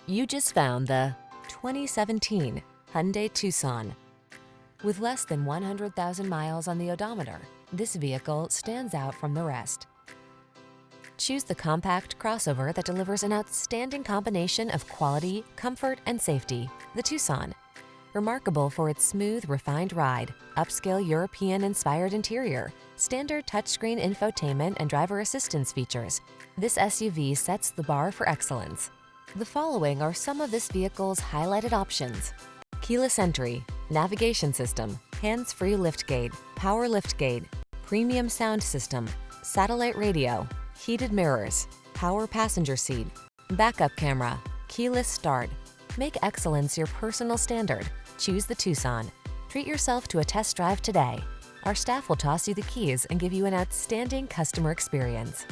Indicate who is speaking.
Speaker 1: You just found the 2017 Hyundai Tucson. With less than 100,000 miles on the odometer, this vehicle stands out from the rest. Choose the compact crossover that delivers an outstanding combination of quality, comfort, and safety, the Tucson. Remarkable for its smooth, refined ride, upscale European-inspired interior, standard touchscreen infotainment and driver assistance features, this SUV sets the bar for excellence. The following are some of this vehicle's highlighted options: keyless entry, navigation system, hands-free liftgate, power liftgate, premium sound system, satellite radio, heated mirrors, power passenger seat, backup camera, keyless start. Make excellence your personal standard. Choose the Tucson. Treat yourself to a test drive today. Our staff will toss you the keys and give you an outstanding customer experience.